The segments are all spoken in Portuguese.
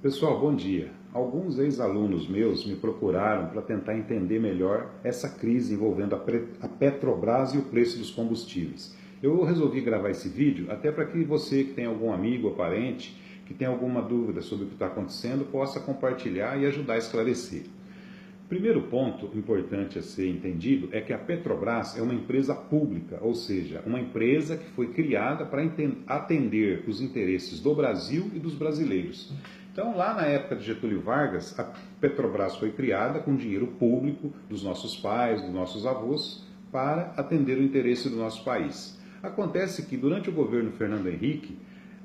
Pessoal, bom dia. Alguns ex-alunos meus me procuraram para tentar entender melhor essa crise envolvendo a Petrobras e o preço dos combustíveis. Eu resolvi gravar esse vídeo até para que você que tem algum amigo ou parente que tem alguma dúvida sobre o que está acontecendo possa compartilhar e ajudar a esclarecer. Primeiro ponto importante a ser entendido é que a Petrobras é uma empresa pública, ou seja, uma empresa que foi criada para atender os interesses do Brasil e dos brasileiros. Então, lá na época de Getúlio Vargas, a Petrobras foi criada com dinheiro público dos nossos pais, dos nossos avós, para atender o interesse do nosso país. Acontece que durante o governo Fernando Henrique,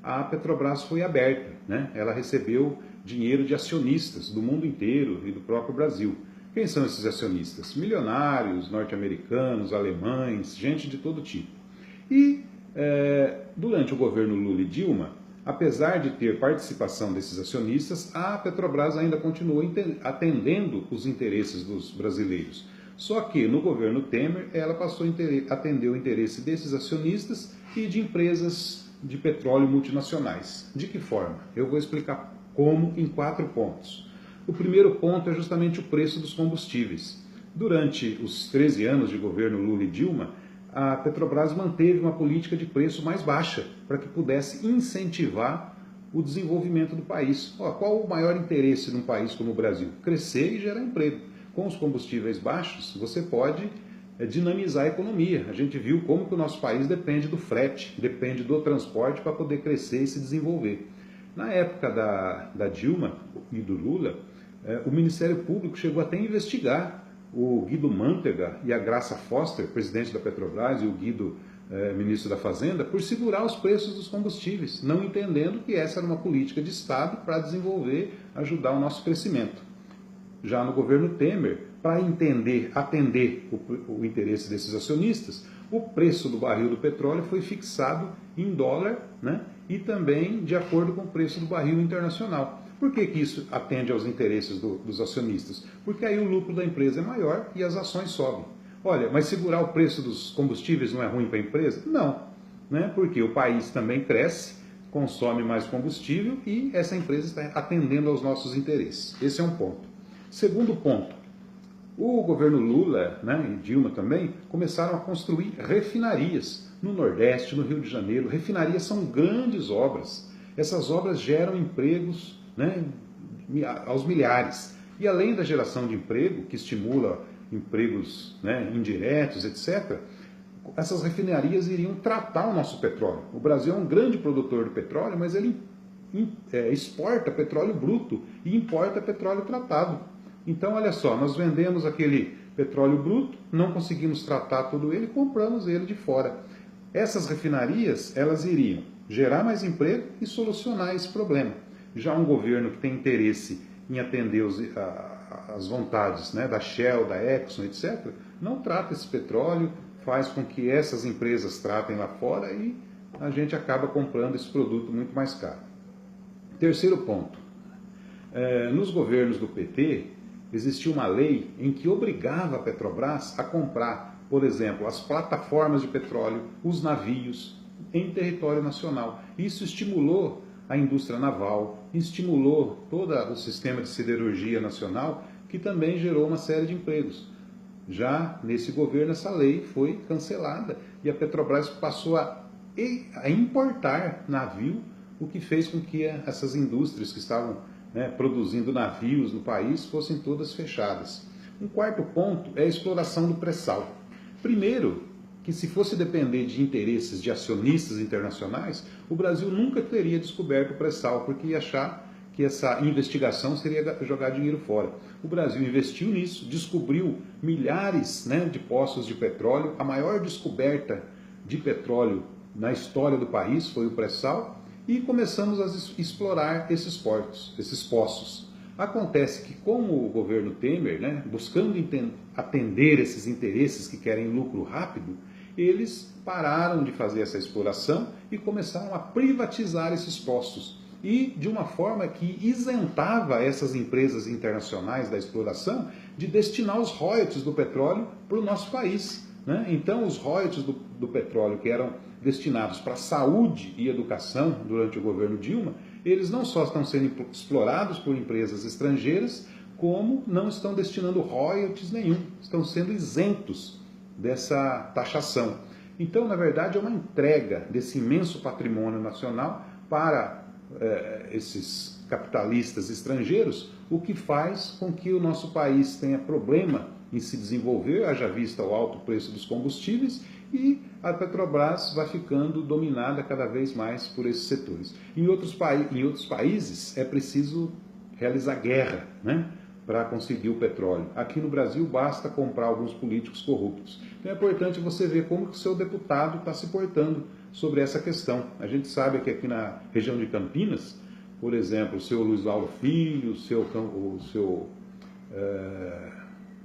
a Petrobras foi aberta, né? Ela recebeu dinheiro de acionistas do mundo inteiro e do próprio Brasil. Quem são esses acionistas? Milionários, norte-americanos, alemães, gente de todo tipo. E durante o governo Lula e Dilma, apesar de ter participação desses acionistas, a Petrobras ainda continuou atendendo os interesses dos brasileiros. Só que no governo Temer, ela passou a atender o interesse desses acionistas e de empresas de petróleo multinacionais. De que forma? Eu vou explicar como em 4 pontos. O primeiro ponto é justamente o preço dos combustíveis. Durante os 13 anos de governo Lula e Dilma, a Petrobras manteve uma política de preço mais baixa para que pudesse incentivar o desenvolvimento do país. Qual o maior interesse num país como o Brasil? Crescer e gerar emprego. Com os combustíveis baixos, você pode dinamizar a economia. A gente viu como que o nosso país depende do frete, depende do transporte para poder crescer e se desenvolver. Na época da Dilma e do Lula, o Ministério Público chegou até a investigar o Guido Mantega e a Graça Foster, presidente da Petrobras, e o Guido, ministro da Fazenda, por segurar os preços dos combustíveis, não entendendo que essa era uma política de Estado para desenvolver, ajudar o nosso crescimento. Já no governo Temer, para atender o interesse desses acionistas, o preço do barril do petróleo foi fixado em dólar, né, e também de acordo com o preço do barril internacional. Por que isso atende aos interesses dos acionistas? Porque aí o lucro da empresa é maior e as ações sobem. Olha, mas segurar o preço dos combustíveis não é ruim para a empresa? Não, né? Porque o país também cresce, consome mais combustível e essa empresa está atendendo aos nossos interesses. Esse é um ponto. Segundo ponto, o governo Lula, né, e Dilma também começaram a construir refinarias no Nordeste, no Rio de Janeiro. Refinarias são grandes obras. Essas obras geram empregos, né, aos milhares. E além da geração de emprego, que estimula empregos, né, indiretos, etc., essas refinarias iriam tratar o nosso petróleo. O Brasil é um grande produtor de petróleo, mas ele exporta petróleo bruto e importa petróleo tratado. Então, olha só, nós vendemos aquele petróleo bruto, não conseguimos tratar todo ele, compramos ele de fora. Essas refinarias, elas iriam gerar mais emprego e solucionar esse problema. Já um governo que tem interesse em atender as vontades, né, da Shell, da Exxon, etc., não trata esse petróleo, faz com que essas empresas tratem lá fora e a gente acaba comprando esse produto muito mais caro. Terceiro ponto, nos governos do PT existia uma lei em que obrigava a Petrobras a comprar, por exemplo, as plataformas de petróleo, os navios, em território nacional. Isso estimulou a indústria naval, estimulou todo o sistema de siderurgia nacional, que também gerou uma série de empregos. Já nesse governo, essa lei foi cancelada e a Petrobras passou a importar navio, o que fez com que essas indústrias que estavam, né, produzindo navios no país fossem todas fechadas. Um quarto ponto é a exploração do pré-sal. Primeiro, que se fosse depender de interesses de acionistas internacionais, o Brasil nunca teria descoberto o pré-sal, porque ia achar que essa investigação seria jogar dinheiro fora. O Brasil investiu nisso, descobriu milhares, né, de poços de petróleo. A maior descoberta de petróleo na história do país foi o pré-sal, e começamos a explorar esses poços. Acontece que, como o governo Temer, né, buscando atender esses interesses que querem lucro rápido, eles pararam de fazer essa exploração e começaram a privatizar esses poços. E de uma forma que isentava essas empresas internacionais da exploração de destinar os royalties do petróleo para o nosso país, né? Então, os royalties do petróleo que eram destinados para saúde e educação durante o governo Dilma, eles não só estão sendo explorados por empresas estrangeiras, como não estão destinando royalties nenhum, estão sendo isentos dessa taxação. Então, na verdade, é uma entrega desse imenso patrimônio nacional para esses capitalistas estrangeiros, o que faz com que o nosso país tenha problema em se desenvolver, haja vista o alto preço dos combustíveis, e a Petrobras vai ficando dominada cada vez mais por esses setores. Em outros países é preciso realizar guerra, né, para conseguir o petróleo. Aqui no Brasil basta comprar alguns políticos corruptos. Então é importante você ver como que o seu deputado está se portando sobre essa questão. A gente sabe que aqui na região de Campinas, por exemplo, o seu Luiz Lauro Filho, o seu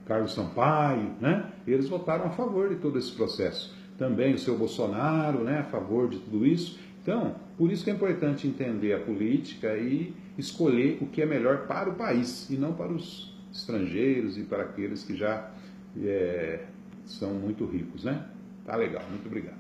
Carlos Sampaio, né, eles votaram a favor de todo esse processo. Também o seu Bolsonaro, né, a favor de tudo isso. Então, por isso que é importante entender a política e escolher o que é melhor para o país, e não para os estrangeiros e para aqueles que já são muito ricos, né? Tá legal, muito obrigado.